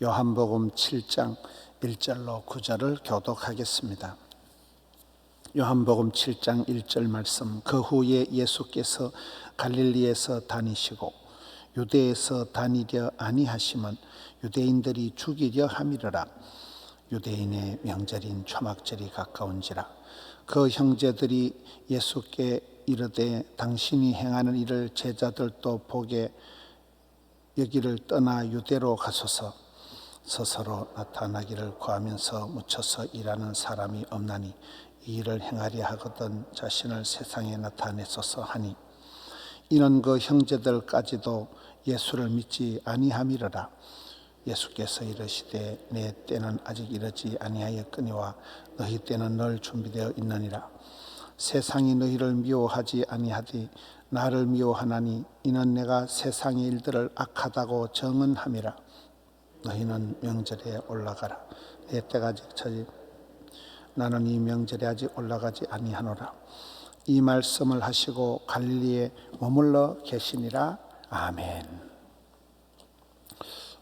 요한복음 7장 1절로 9절을 교독하겠습니다. 요한복음 7장 1절 말씀. 그 후에 예수께서 갈릴리에서 다니시고 유대에서 다니려 아니하심은 유대인들이 죽이려 함이러라. 유대인의 명절인 초막절이 가까운지라. 그 형제들이 예수께 이르되 당신이 행하는 일을 제자들도 보게 여기를 떠나 유대로 가소서. 스스로 나타나기를 구하면서 묻혀서 일하는 사람이 없나니 이 일을 행하려 하거든 자신을 세상에 나타내소서 하니, 이는 그 형제들까지도 예수를 믿지 아니함이러라. 예수께서 이르시되 내 때는 아직 이르지 아니하였거니와 너희 때는 늘 준비되어 있느니라. 세상이 너희를 미워하지 아니하되 나를 미워하나니 이는 내가 세상의 일들을 악하다고 정언함이라. 너희는 명절에 올라가라. 내 때가 아직 차지 나는 이 명절에 아직 올라가지 아니하노라. 이 말씀을 하시고 갈릴리에 머물러 계시니라. 아멘.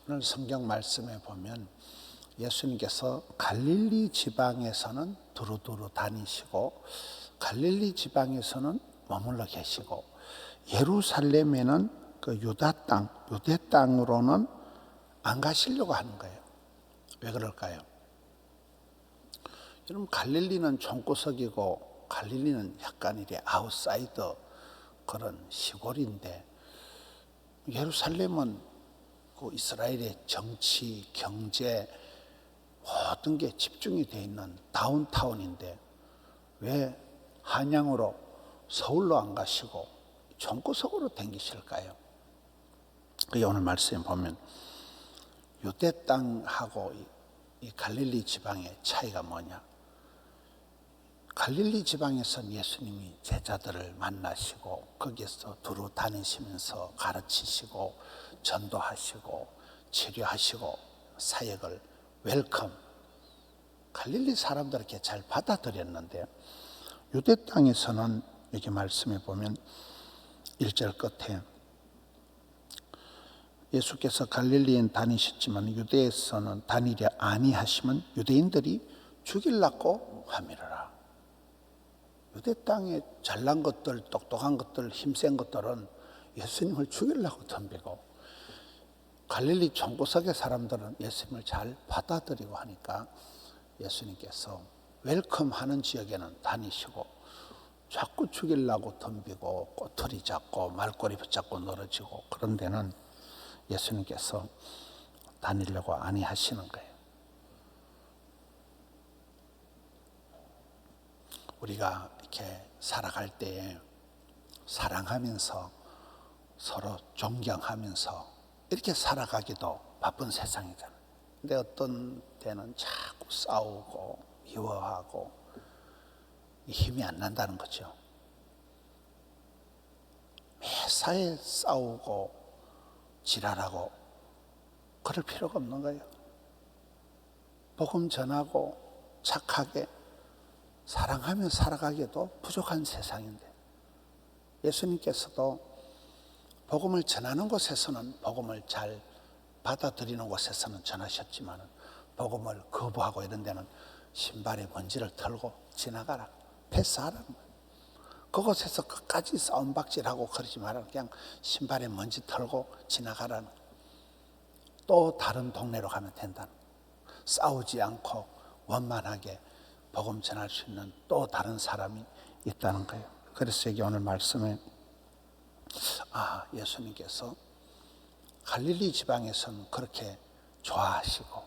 오늘 성경 말씀에 보면 예수님께서 갈릴리 지방에서는 두루두루 다니시고 갈릴리 지방에서는 머물러 계시고 예루살렘에는 그 유대 땅으로는 안 가시려고 하는 거예요. 왜 그럴까요? 여러분, 갈릴리는 종구석이고 갈릴리는 약간 이래 아웃사이더 그런 시골인데, 예루살렘은 그 이스라엘의 정치, 경제 모든 게 집중이 되어 있는 다운타운인데 왜 한양으로 서울로 안 가시고 종구석으로 댕기실까요? 그게 오늘 말씀에 보면 유대 땅하고 이 갈릴리 지방의 차이가 뭐냐? 갈릴리 지방에서는 예수님이 제자들을 만나시고 거기에서 두루 다니시면서 가르치시고 전도하시고 치료하시고 사역을 웰컴, 갈릴리 사람들에게 잘 받아들였는데, 유대 땅에서는 여기 말씀해 보면 1절 끝에 예수께서 갈릴리엔 다니셨지만 유대에서는 다니려 아니하시면 유대인들이 죽이려고 함이라. 유대 땅에 잘난 것들, 똑똑한 것들, 힘센 것들은 예수님을 죽이려고 덤비고, 갈릴리 종구석의 사람들은 예수님을 잘 받아들이고 하니까 예수님께서 웰컴하는 지역에는 다니시고 자꾸 죽이려고 덤비고 꼬투리 잡고 말꼬리 붙잡고 늘어지고 그런 데는 예수님께서 다니려고 아니하시는 거예요. 우리가 이렇게 살아갈 때에 사랑하면서 서로 존경하면서 이렇게 살아가기도 바쁜 세상이잖아요. 근데 어떤 때는 자꾸 싸우고 미워하고 힘이 안 난다는 거죠. 매사에 싸우고 지랄하고 그럴 필요가 없는 거예요. 복음 전하고 착하게 사랑하며 살아가기도 부족한 세상인데, 예수님께서도 복음을 전하는 곳에서는 복음을 잘 받아들이는 곳에서는 전하셨지만 복음을 거부하고 이런 데는 신발에 먼지를 털고 지나가라, 패스하라는 거예요. 그곳에서 끝까지 싸움박질하고 그러지 말라. 그냥 신발에 먼지 털고 지나가라는 거예요. 또 다른 동네로 가면 된다는 거예요. 싸우지 않고 원만하게 복음 전할 수 있는 또 다른 사람이 있다는 거예요. 그래서 여기 오늘 말씀에 예수님께서 갈릴리 지방에서는 그렇게 좋아하시고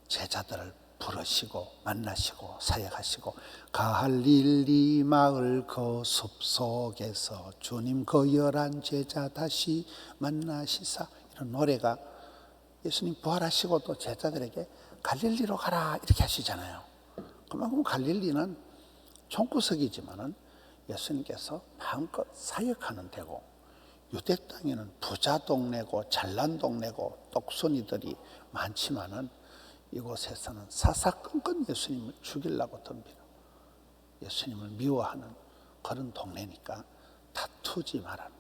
제자들을 부르시고 만나시고 사역하시고, 갈릴리 마을 그 숲속에서 주님 그 열한 제자 다시 만나시사, 이런 노래가 예수님 부활하시고 또 제자들에게 갈릴리로 가라 이렇게 하시잖아요. 그만큼 갈릴리는 총구석이지만은 예수님께서 마음껏 사역하는 데고, 유대 땅에는 부자 동네고 잘난 동네고 똑순이들이 많지만은 이곳에서는 사사건건 예수님을 죽이려고 덤비는, 예수님을 미워하는 그런 동네니까 다투지 말라는,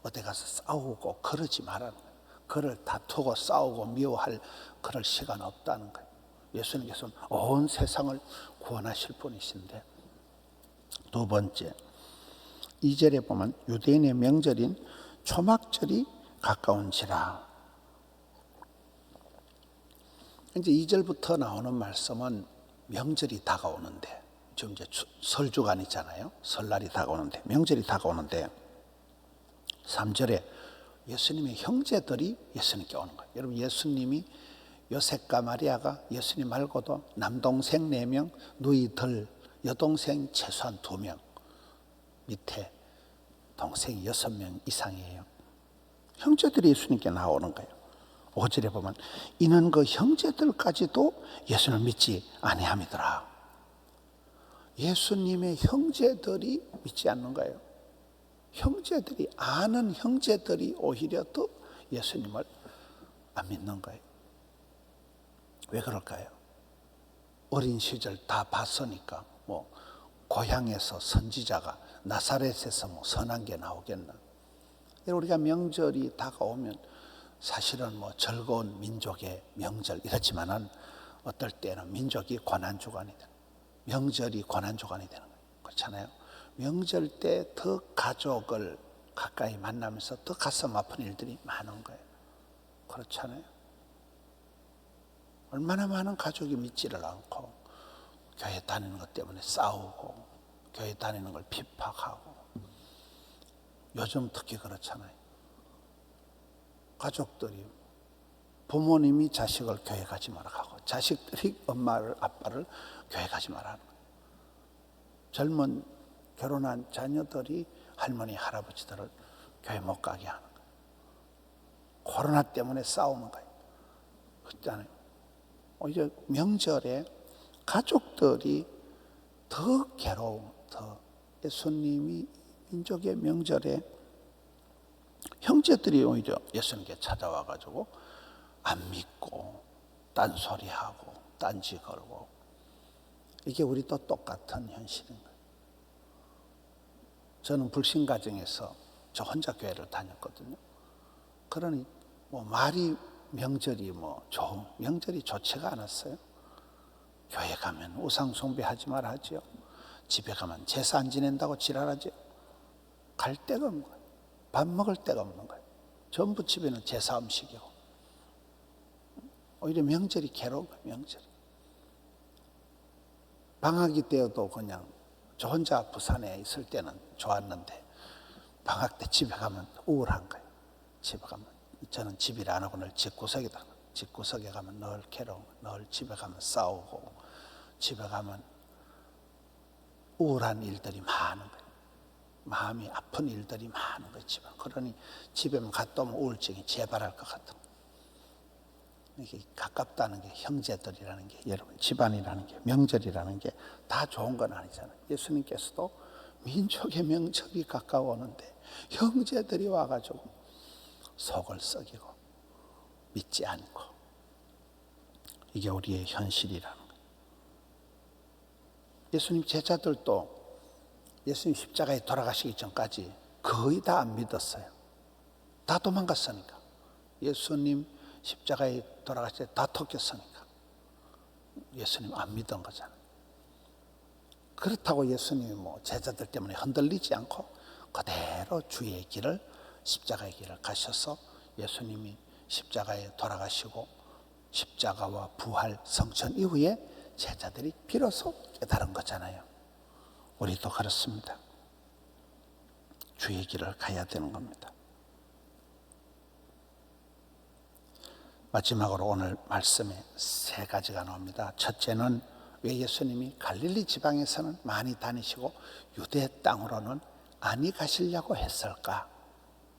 어디 가서 싸우고 그러지 말라는, 그를 다투고 싸우고 미워할 그럴 시간 없다는 거예요. 예수님께서는 온 세상을 구원하실 분이신데. 두 번째, 2절에 보면 유대인의 명절인 초막절이 가까운지라. 이제 2절부터 나오는 말씀은 명절이 다가오는데, 지금 이제 설주간이잖아요. 설날이 다가오는데, 명절이 다가오는데, 3절에 예수님의 형제들이 예수님께 오는 거예요. 여러분, 예수님이 요셉과 마리아가 예수님 말고도 남동생 4명, 누이들, 여동생 최소한 2명, 밑에 동생이 6명 이상이에요. 형제들이 예수님께 나오는 거예요. 5절에 보면 이는 그 형제들까지도 예수를 믿지 아니함이더라. 예수님의 형제들이 믿지 않는 거예요. 형제들이, 아는 형제들이 오히려 더 예수님을 안 믿는 거예요. 왜 그럴까요? 어린 시절 다 봤으니까. 뭐 고향에서 선지자가 나사렛에서 뭐 선한 게 나오겠나. 우리가 명절이 다가오면 사실은 뭐 즐거운 민족의 명절 이렇지만은 어떨 때는 민족이 고난주간이 되는, 명절이 고난주간이 되는 거예요. 그렇잖아요. 명절 때 더 가족을 가까이 만나면서 더 가슴 아픈 일들이 많은 거예요. 그렇잖아요. 얼마나 많은 가족이 믿지를 않고 교회 다니는 것 때문에 싸우고 교회 다니는 걸 핍박하고, 요즘 특히 그렇잖아요. 가족들이, 부모님이 자식을 교회 가지 마라 하고 자식들이 엄마를 아빠를 교회 가지 마라 하는 거예요. 젊은 결혼한 자녀들이 할머니 할아버지들을 교회 못 가게 하는 거예요. 코로나 때문에 싸우는 거예요. 그렇잖아요. 이제 명절에 가족들이 더 괴로운, 더 예수님이 민족의 명절에 형제들이 오히려 예수님께 찾아와가지고 안 믿고 딴소리하고 딴지 걸고, 이게 우리도 똑같은 현실인 거예요. 저는 불신가정에서 저 혼자 교회를 다녔거든요. 그러니 뭐 말이 명절이 명절이 좋지가 않았어요. 교회 가면 우상 숭배하지 말아 하죠. 집에 가면 제사 안 지낸다고 지랄하죠. 갈 데가 없는 거예요. 밥 먹을 데가 없는 거예요. 전부 집에는 제사 음식이고. 오히려 명절이 괴로운 거예요. 명절이. 방학이 되어도 그냥 저 혼자 부산에 있을 때는 좋았는데 방학 때 집에 가면 우울한 거예요. 집에 가면, 저는 집이라 안 하고 늘 집구석이다. 집구석에 가면 늘 괴로운 거예요. 늘 집에 가면 싸우고 집에 가면 우울한 일들이 많은 거예요. 마음이 아픈 일들이 많은 거예요. 집에. 그러니 집에만 갔다 오면 우울증이 재발할 것 같은 거예요. 이게 가깝다는 게, 형제들이라는 게, 여러분 집안이라는 게, 명절이라는 게 다 좋은 건 아니잖아요. 예수님께서도 민족의 명절이 가까워오는데 형제들이 와가지고 속을 썩이고 믿지 않고, 이게 우리의 현실이라는 거예요. 예수님 제자들도 예수님 십자가에 돌아가시기 전까지 거의 다 안 믿었어요. 다 도망갔으니까. 예수님 십자가에 돌아가실 때 다 토꼈으니까. 예수님 안 믿은 거잖아요. 그렇다고 예수님이 제자들 때문에 흔들리지 않고 그대로 주의 길을, 십자가의 길을 가셔서 예수님이 십자가에 돌아가시고 십자가와 부활, 성천 이후에 제자들이 비로소 깨달은 거잖아요. 우리도 그렇습니다. 주의 길을 가야 되는 겁니다. 마지막으로 오늘 말씀에 3가지가 나옵니다. 첫째는 왜 예수님이 갈릴리 지방에서는 많이 다니시고 유대 땅으로는 아니 가시려고 했을까?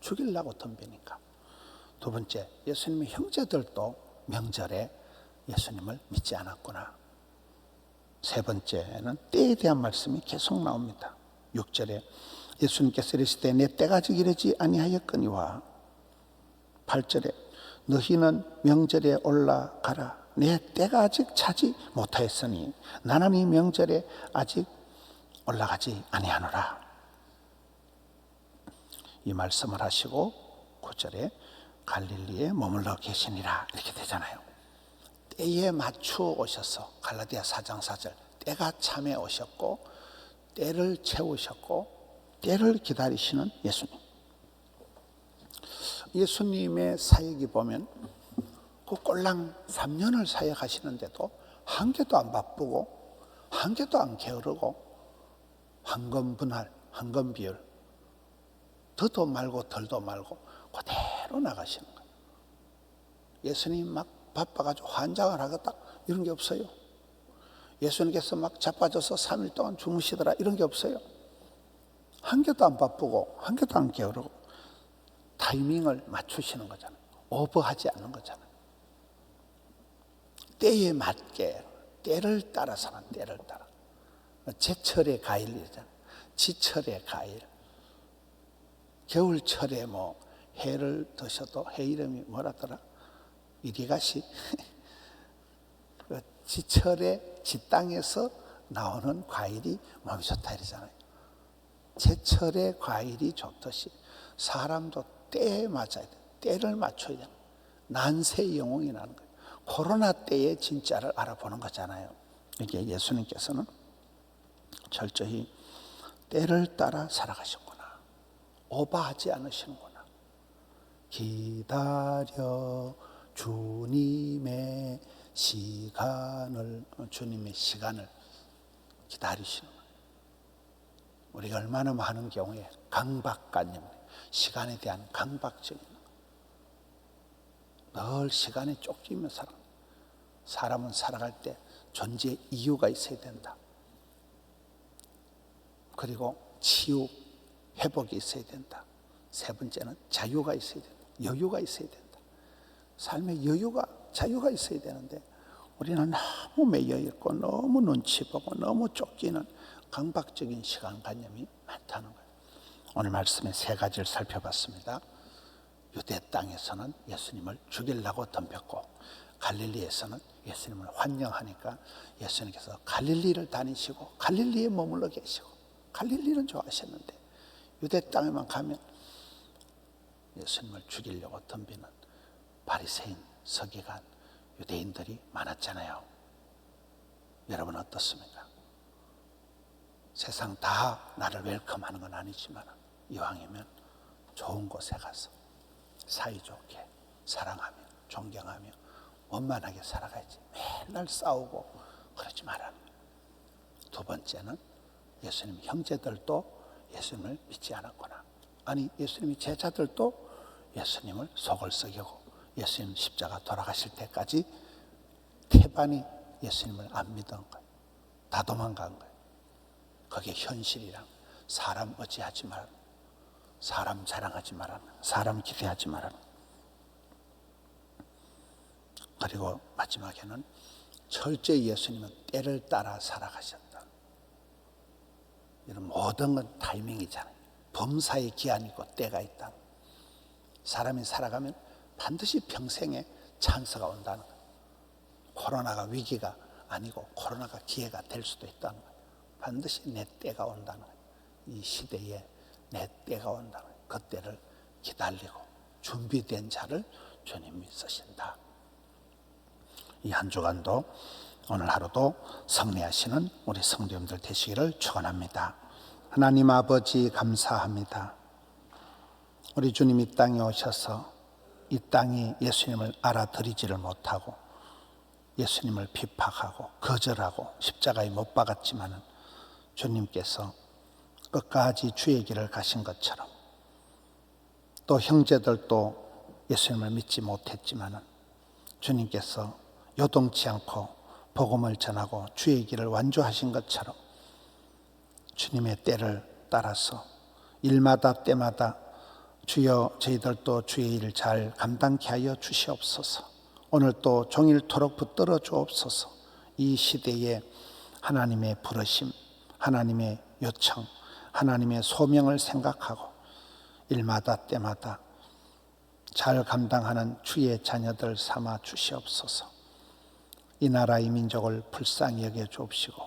죽이려고 덤비니까. 두 번째, 예수님의 형제들도 명절에 예수님을 믿지 않았구나. 세 번째는 때에 대한 말씀이 계속 나옵니다. 6절에 예수님께서 이르시되 내 때가 아직 이르지 아니하였거니와, 8절에 너희는 명절에 올라가라 내 때가 아직 차지 못하였으니 나는 이 명절에 아직 올라가지 아니하노라. 이 말씀을 하시고 9절에 갈릴리에 머물러 계시니라 이렇게 되잖아요. 때에 맞추어 오셔서 갈라디아 4장 4절 때가 참에 오셨고 때를 채우셨고 때를 기다리시는 예수님. 예수님의 사역이 보면 그 꼴랑 3년을 사역하시는데도 한 개도 안 바쁘고 한 개도 안 게으르고 황금 분할, 황금 비율 더도 말고 덜도 말고 그대로 나가시는 거예요. 예수님 막 바빠가지고 환장을 하겠다 이런 게 없어요. 예수님께서 막 자빠져서 3일 동안 주무시더라 이런 게 없어요. 한 개도 안 바쁘고 한 개도 안 게으르고 타이밍을 맞추시는 거잖아요. 오버하지 않는 거잖아요. 때에 맞게 때를 따라서는 때를 따라. 제철의 과일이잖아요. 지철의 과일. 겨울철에 뭐 해를 드셔도 해 이름이 뭐라더라? 이리가시. 지철의 지땅에서 나오는 과일이 몸이 좋다 이러잖아요. 제철의 과일이 좋듯이 사람도 때에 맞아야 돼. 때를 맞춰야 돼. 난세의 영웅이 나는 거예요. 코로나 때의 진짜를 알아보는 거잖아요. 이게 예수님께서는 철저히 때를 따라 살아가셨구나. 오버하지 않으시는구나. 기다려 주님의 시간을 기다리시는 거예요. 우리가 얼마나 많은 경우에 강박관념, 시간에 대한 강박증이 늘 시간에 쫓기며 살아. 사람은 살아갈 때 존재의 이유가 있어야 된다. 그리고 치유, 회복이 있어야 된다. 세 번째는 자유가 있어야 된다. 여유가 있어야 된다. 삶의 여유가, 자유가 있어야 되는데 우리는 너무 매여 있고 너무 눈치 보고 너무 쫓기는 강박적인 시간관념이 많다는 거예요. 오늘 말씀에 세 가지를 살펴봤습니다. 유대 땅에서는 예수님을 죽이려고 덤볐고 갈릴리에서는 예수님을 환영하니까 예수님께서 갈릴리를 다니시고 갈릴리에 머물러 계시고 갈릴리는 좋아하셨는데 유대 땅에만 가면 예수님을 죽이려고 덤비는 바리새인, 서기관, 유대인들이 많았잖아요. 여러분 어떻습니까? 세상 다 나를 웰컴하는 건 아니지만 이왕이면 좋은 곳에 가서 사이좋게 사랑하며 존경하며 원만하게 살아가야지. 맨날 싸우고 그러지 말라는 거예요. 두 번째는 예수님 형제들도 예수님을 믿지 않았구나. 아니 예수님이 제자들도 예수님을 속을 썩이고 예수님 십자가 돌아가실 때까지 태반이 예수님을 안 믿은 거예요. 다 도망간 거예요. 그게 현실이랑 사람 의지하지 말라. 사람 자랑하지 말라. 사람 기대하지 말라. 그리고 마지막에는 철저히 예수님은 때를 따라 살아가셨다. 이런 모든 건 타이밍이잖아요. 범사의 기한이 있고 때가 있다. 사람이 살아가면 반드시 평생에 찬스가 온다는 거예요. 코로나가 위기가 아니고 코로나가 기회가 될 수도 있다는 거예요. 반드시 내 때가 온다는 거예요. 이 시대에 내 때가 온다는 거예요. 그 때를 기다리고 준비된 자를 주님이 쓰신다. 이 한 주간도 오늘 하루도 승리하시는 우리 성도님들 되시기를 축원합니다. 하나님 아버지 감사합니다. 우리 주님 이 땅에 오셔서 이 땅이 예수님을 알아들이지를 못하고 예수님을 핍박하고 거절하고 십자가에 못 박았지만은 주님께서 끝까지 주의 길을 가신 것처럼 또 형제들도 예수님을 믿지 못했지만은 주님께서 요동치 않고 복음을 전하고 주의 길을 완주하신 것처럼 주님의 때를 따라서 일마다 때마다 주여 저희들도 주의 일을 잘 감당케 하여 주시옵소서. 오늘 또 종일토록 붙들어 주옵소서. 이 시대에 하나님의 부르심, 하나님의 요청, 하나님의 소명을 생각하고 일마다 때마다 잘 감당하는 주의 자녀들 삼아 주시옵소서. 이 나라의 민족을 불쌍히 여겨 주옵시고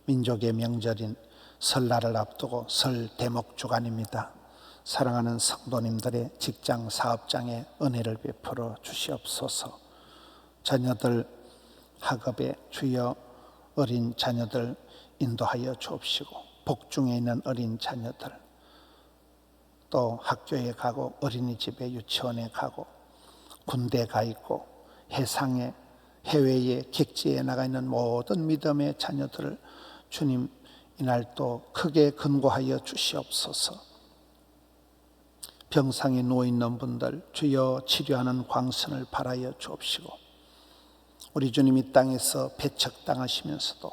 민족의 명절인 설날을 앞두고 설 대목 주간입니다. 사랑하는 성도님들의 직장 사업장에 은혜를 베풀어 주시옵소서. 자녀들 학업에 주여 어린 자녀들 인도하여 주옵시고, 복중에 있는 어린 자녀들, 또 학교에 가고 어린이집에 유치원에 가고 군대 가 있고 해상에 해외에 객지에 나가 있는 모든 믿음의 자녀들을 주님 이날도 크게 근고하여 주시옵소서. 병상에 누워있는 분들 주여 치료하는 광선을 발하여 주옵시고, 우리 주님 이 땅에서 배척당하시면서도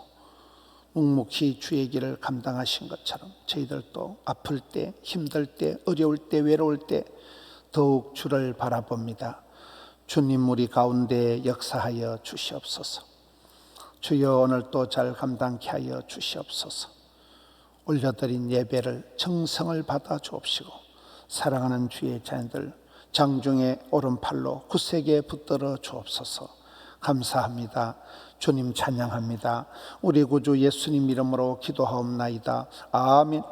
묵묵히 주의 길을 감당하신 것처럼 저희들도 아플 때, 힘들 때, 어려울 때, 외로울 때 더욱 주를 바라봅니다. 주님 우리 가운데 역사하여 주시옵소서. 주여 오늘도 잘 감당케 하여 주시옵소서. 올려드린 예배를 정성을 받아 주옵시고, 사랑하는 주의 자녀들 장중에 오른팔로 굳세게 붙들어 주옵소서. 감사합니다. 주님 찬양합니다. 우리 구주 예수님 이름으로 기도하옵나이다. 아멘.